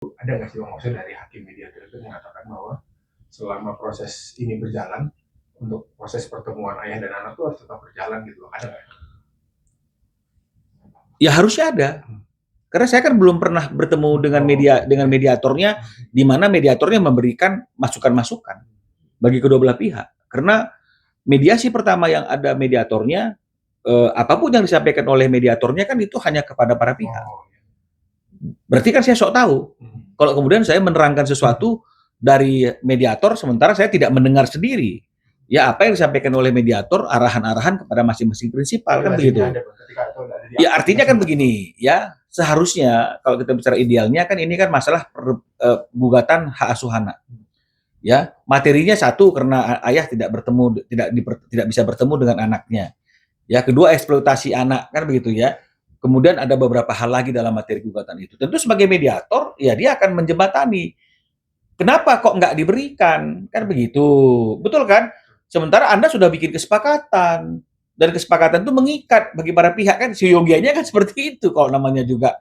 Ada nggak sih Bang, maksudnya dari hakim mediator itu mengatakan bahwa selama proses ini berjalan, untuk proses pertemuan ayah dan anak itu harus tetap berjalan gitu loh, ada nggak? Ya harusnya ada. Karena saya kan belum pernah bertemu dengan mediatornya, di mana mediatornya memberikan masukan-masukan bagi kedua belah pihak. Karena mediasi pertama yang ada mediatornya, apapun yang disampaikan oleh mediatornya kan itu hanya kepada para pihak. Berarti kan saya sok tahu. Kalau kemudian saya menerangkan sesuatu dari mediator, sementara saya tidak mendengar sendiri. Ya apa yang disampaikan oleh mediator, arahan-arahan kepada masing-masing prinsipal, kan begitu. Ya artinya kan begini, ya seharusnya kalau kita bicara idealnya kan ini kan masalah gugatan hak asuh anak. Ya, materinya satu karena ayah tidak bisa bertemu dengan anaknya. Ya, kedua eksploitasi anak kan begitu ya. Kemudian ada beberapa hal lagi dalam materi gugatan itu. Tentu sebagai mediator, ya dia akan menjembatani. Kenapa kok nggak diberikan? Kan begitu. Betul kan? Sementara Anda sudah bikin kesepakatan. Dan kesepakatan itu mengikat bagi para pihak kan. Seyogianya kan seperti itu kalau namanya juga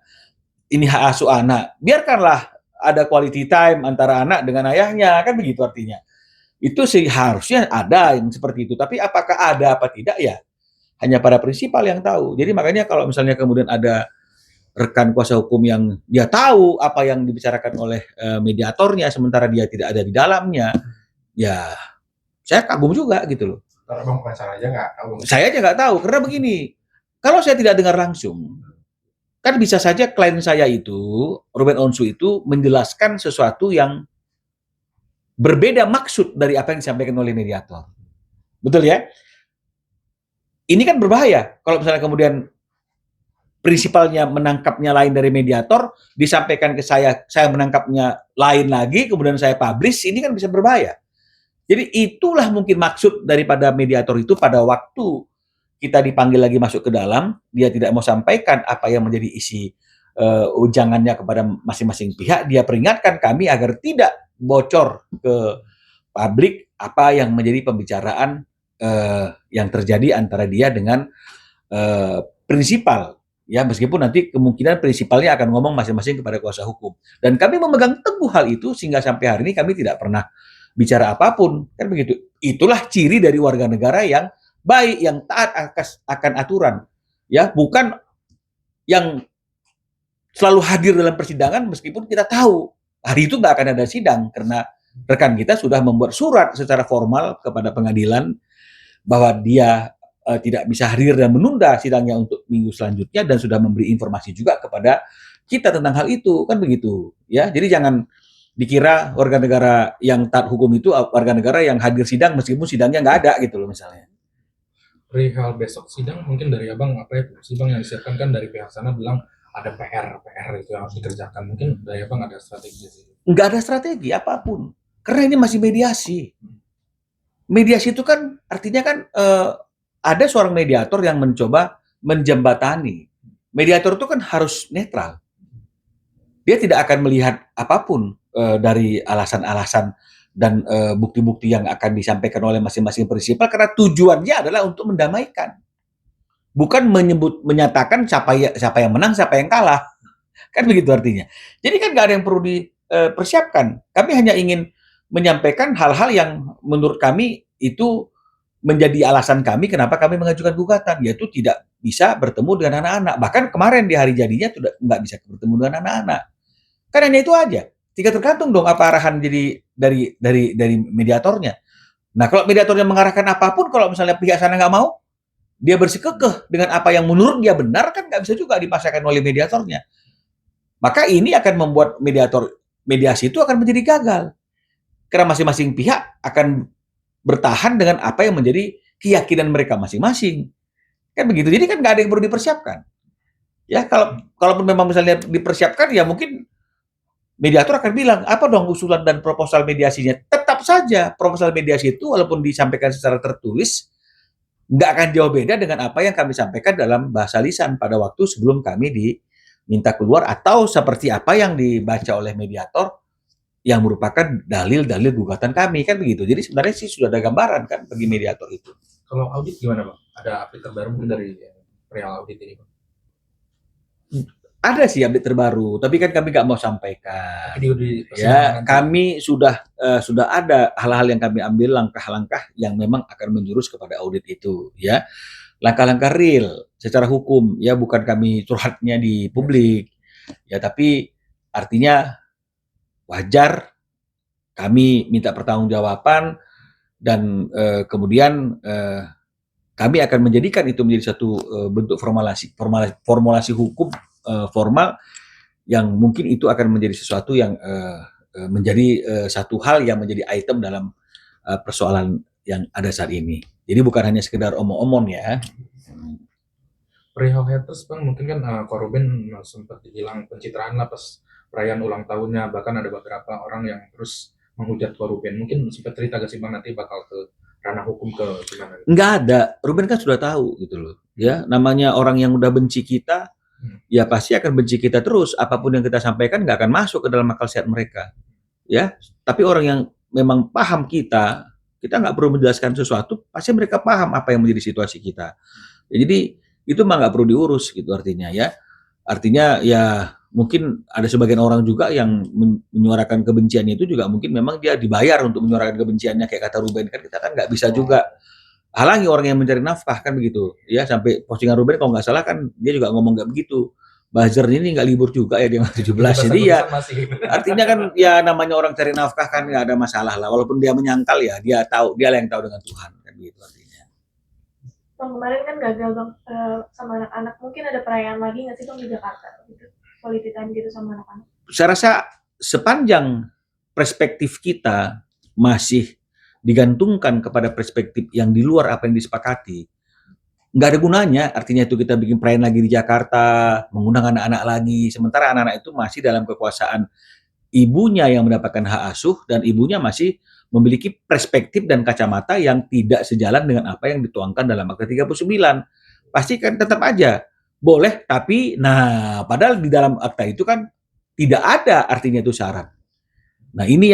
ini hak asuh anak. Biarkanlah ada quality time antara anak dengan ayahnya. Kan begitu artinya. Itu sih harusnya ada yang seperti itu. Tapi apakah ada apa tidak ya? Hanya para prinsipal yang tahu. Jadi makanya kalau misalnya kemudian ada rekan kuasa hukum yang dia tahu apa yang dibicarakan oleh mediatornya sementara dia tidak ada di dalamnya, ya saya kagum juga gitu loh. Kalau Bang bukan salah aja nggak tahu. Saya aja nggak tahu karena begini, kalau saya tidak dengar langsung, kan bisa saja klien saya itu, Ruben Onsu itu menjelaskan sesuatu yang berbeda maksud dari apa yang disampaikan oleh mediator. Betul ya? Ini kan berbahaya kalau misalnya kemudian prinsipalnya menangkapnya lain dari mediator, disampaikan ke saya menangkapnya lain lagi, kemudian saya publish, ini kan bisa berbahaya. Jadi itulah mungkin maksud daripada mediator itu pada waktu kita dipanggil lagi masuk ke dalam, dia tidak mau sampaikan apa yang menjadi isi ujangannya kepada masing-masing pihak, dia peringatkan kami agar tidak bocor ke publik apa yang menjadi pembicaraan yang terjadi antara dia dengan prinsipal. Ya, meskipun nanti kemungkinan prinsipalnya akan ngomong masing-masing kepada kuasa hukum. Dan kami memegang teguh hal itu sehingga sampai hari ini kami tidak pernah bicara apapun. Kan begitu. Itulah ciri dari warga negara yang baik, yang taat akan aturan. Ya, bukan yang selalu hadir dalam persidangan meskipun kita tahu hari itu nggak akan ada sidang karena rekan kita sudah membuat surat secara formal kepada pengadilan bahwa dia tidak bisa hadir dan menunda sidangnya untuk minggu selanjutnya dan sudah memberi informasi juga kepada kita tentang hal itu, kan begitu ya. Jadi jangan dikira warga negara yang taat hukum itu warga negara yang hadir sidang meskipun sidangnya nggak ada gitu loh misalnya. Perihal besok sidang mungkin dari Abang apa ya sidang yang disiapkan kan dari pihak sana bilang ada PR itu yang harus dikerjakan, mungkin dari Abang ada strategi sih? Nggak ada strategi apapun karena ini masih mediasi. Mediasi itu kan artinya kan ada seorang mediator yang mencoba menjembatani. Mediator itu kan harus netral. Dia tidak akan melihat apapun dari alasan-alasan dan bukti-bukti yang akan disampaikan oleh masing-masing prinsipal karena tujuannya adalah untuk mendamaikan. Bukan menyatakan siapa yang menang, siapa yang kalah. Kan begitu artinya. Jadi kan nggak ada yang perlu dipersiapkan. Kami hanya ingin menyampaikan hal-hal yang menurut kami itu menjadi alasan kami kenapa kami mengajukan gugatan, yaitu tidak bisa bertemu dengan anak-anak. Bahkan kemarin di hari jadinya sudah nggak bisa bertemu dengan anak-anak. Kan hanya itu aja. Tinggal tergantung dong apa arahan jadi dari mediatornya. Nah kalau mediatornya mengarahkan apapun, kalau misalnya pihak sana nggak mau, dia bersikukuh dengan apa yang menurut dia benar kan nggak bisa juga dipaksakan oleh mediatornya. Maka ini akan membuat mediasi itu akan menjadi gagal. Karena masing-masing pihak akan bertahan dengan apa yang menjadi keyakinan mereka masing-masing. Kan begitu. Jadi kan nggak ada yang perlu dipersiapkan. Ya kalaupun memang misalnya dipersiapkan ya mungkin mediator akan bilang apa dong usulan dan proposal mediasinya. Tetap saja proposal mediasi itu walaupun disampaikan secara tertulis nggak akan jauh beda dengan apa yang kami sampaikan dalam bahasa lisan pada waktu sebelum kami diminta keluar atau seperti apa yang dibaca oleh mediator yang merupakan dalil-dalil gugatan kami kan begitu. Jadi sebenarnya sih sudah ada gambaran kan bagi mediator itu. Kalau audit gimana Bang? Ada update terbaru mungkin dari perihal audit ini Bang? Ada sih update terbaru, tapi kan kami nggak mau sampaikan. Di Ya, persidangan nanti. kami sudah ada hal-hal yang kami ambil langkah-langkah yang memang akan menjurus kepada audit itu, ya. Langkah-langkah real secara hukum, ya bukan kami curhatnya di publik. Ya, tapi artinya wajar kami minta pertanggungjawaban dan kemudian kami akan menjadikan itu menjadi satu bentuk formulasi hukum formal yang mungkin itu akan menjadi sesuatu yang menjadi satu hal yang menjadi item dalam persoalan yang ada saat ini. Jadi bukan hanya sekedar omong-omong ya. Perihal haters bang, mungkin kan Ko Ruben sempat dibilang pencitraan lah pas perayaan ulang tahunnya, bahkan ada beberapa orang yang terus menghujat Ko Ruben. Mungkin sempat cerita gak sih bang nanti bakal ke ranah hukum ke gimana? Nggak ada. Ruben kan sudah tahu gitu loh. Ya, namanya orang yang udah benci kita, ya pasti akan benci kita terus. Apapun yang kita sampaikan nggak akan masuk ke dalam akal sehat mereka. Ya, tapi orang yang memang paham kita nggak perlu menjelaskan sesuatu, pasti mereka paham apa yang menjadi situasi kita. Ya, jadi itu mah nggak perlu diurus gitu artinya ya. Artinya ya mungkin ada sebagian orang juga yang menyuarakan kebenciannya itu juga mungkin memang dia dibayar untuk menyuarakan kebenciannya kayak kata Ruben kan kita kan nggak bisa juga halangi orang yang mencari nafkah kan begitu ya sampai postingan Ruben kalau nggak salah kan dia juga ngomong nggak begitu. Buzzer ini nggak libur juga ya dia 17 jadi ya artinya kan ya namanya orang cari nafkah kan nggak ada masalah lah walaupun dia menyangkal ya dia tahu dia yang tahu dengan Tuhan kan gitu artinya. Bang kemarin kan gagal bang sama anak-anak, mungkin ada perayaan lagi nggak sih bang di Jakarta gitu, quality time gitu sama anak-anak? Saya rasa sepanjang perspektif kita masih digantungkan kepada perspektif yang di luar apa yang disepakati, nggak ada gunanya. Artinya itu kita bikin perayaan lagi di Jakarta, mengundang anak-anak lagi, sementara anak-anak itu masih dalam kekuasaan ibunya yang mendapatkan hak asuh dan ibunya masih memiliki perspektif dan kacamata yang tidak sejalan dengan apa yang dituangkan dalam Akta 39. Pasti kan tetap aja boleh, tapi nah padahal di dalam akta itu kan tidak ada artinya itu syarat. Nah, ini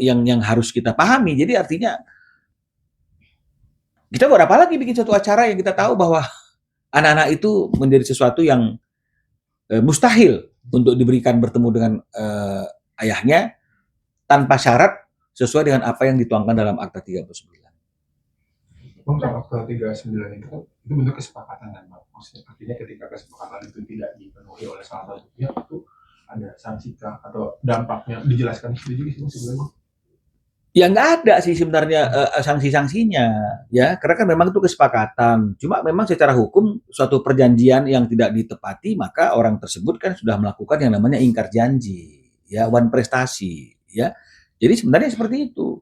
yang harus kita pahami. Jadi artinya kita buat apa lagi bikin satu acara yang kita tahu bahwa anak-anak itu menjadi sesuatu yang mustahil untuk diberikan bertemu dengan ayahnya tanpa syarat sesuai dengan apa yang dituangkan dalam Akta 39. Bang, kalau Akta 39 itu kan itu bentuk kesepakatan kan, Bang. Maksudnya artinya ketika kesepakatan itu tidak dipenuhi oleh salah satu pihak itu ada sanksi kah atau dampaknya dijelaskan itu juga sih sebenarnya. Ya nggak ada sih sebenarnya sanksi-sanksinya ya karena kan memang itu kesepakatan cuma memang secara hukum suatu perjanjian yang tidak ditepati maka orang tersebut kan sudah melakukan yang namanya ingkar janji ya wan prestasi ya jadi sebenarnya seperti itu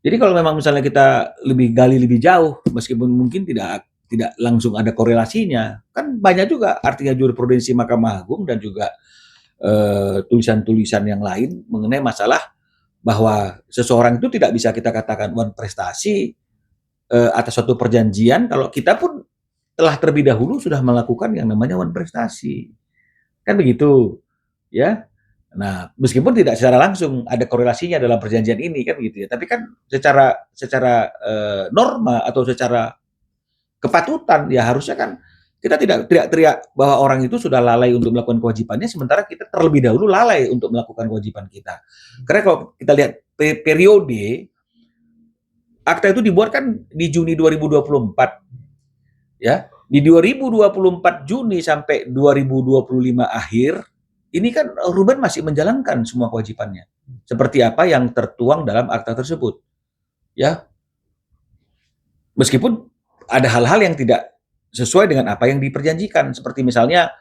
jadi kalau memang misalnya kita lebih gali lebih jauh meskipun mungkin tidak langsung ada korelasinya kan banyak juga artinya jurisprudensi Mahkamah Agung dan juga tulisan-tulisan yang lain mengenai masalah bahwa seseorang itu tidak bisa kita katakan wan prestasi atas suatu perjanjian kalau kita pun telah terlebih dahulu sudah melakukan yang namanya wan prestasi. Kan begitu. Ya. Nah, meskipun tidak secara langsung ada korelasinya dalam perjanjian ini kan gitu ya. Tapi kan secara norma atau secara kepatutan ya harusnya kan kita tidak teriak bahwa orang itu sudah lalai untuk melakukan kewajibannya, sementara kita terlebih dahulu lalai untuk melakukan kewajiban kita. Karena kalau kita lihat periode, akta itu dibuat kan di Juni 2024. Ya, di 2024 Juni sampai 2025 akhir, ini kan Ruben masih menjalankan semua kewajibannya. Seperti apa yang tertuang dalam akta tersebut. Ya, meskipun ada hal-hal yang tidak sesuai dengan apa yang diperjanjikan seperti misalnya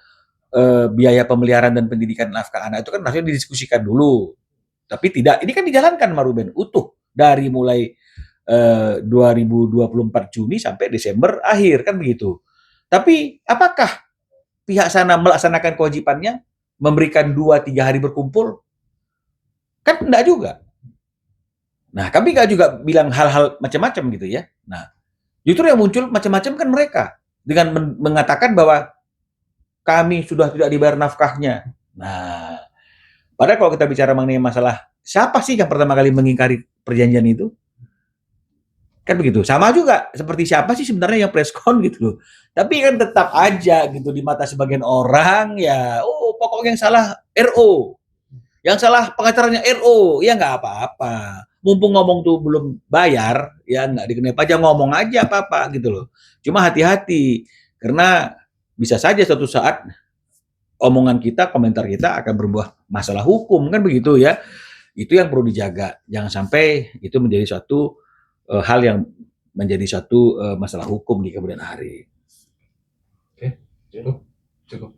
biaya pemeliharaan dan pendidikan nafkah anak itu kan harusnya didiskusikan dulu tapi tidak ini kan dijalankan sama Ruben utuh dari mulai 2024 Juni sampai Desember akhir kan begitu tapi apakah pihak sana melaksanakan kewajibannya memberikan 2-3 hari berkumpul kan enggak juga nah kami nggak juga bilang hal-hal macam-macam gitu ya nah justru yang muncul macam-macam kan mereka dengan mengatakan bahwa kami sudah tidak dibayar nafkahnya. Nah, padahal kalau kita bicara mengenai masalah siapa sih yang pertama kali mengingkari perjanjian itu? Kan begitu. Sama juga seperti siapa sih sebenarnya yang preskon gitu loh. Tapi kan tetap aja gitu di mata sebagian orang ya, oh pokoknya yang salah RO. Yang salah pengacaranya RO, ya nggak apa-apa. Mumpung ngomong tuh belum bayar, ya nggak dikenai pajak, ngomong aja apa-apa gitu loh. Cuma hati-hati, karena bisa saja suatu saat omongan kita, komentar kita akan berbuah masalah hukum, kan begitu ya. Itu yang perlu dijaga. Jangan sampai itu menjadi suatu hal yang menjadi suatu masalah hukum di kemudian hari. Oke, cukup, cukup.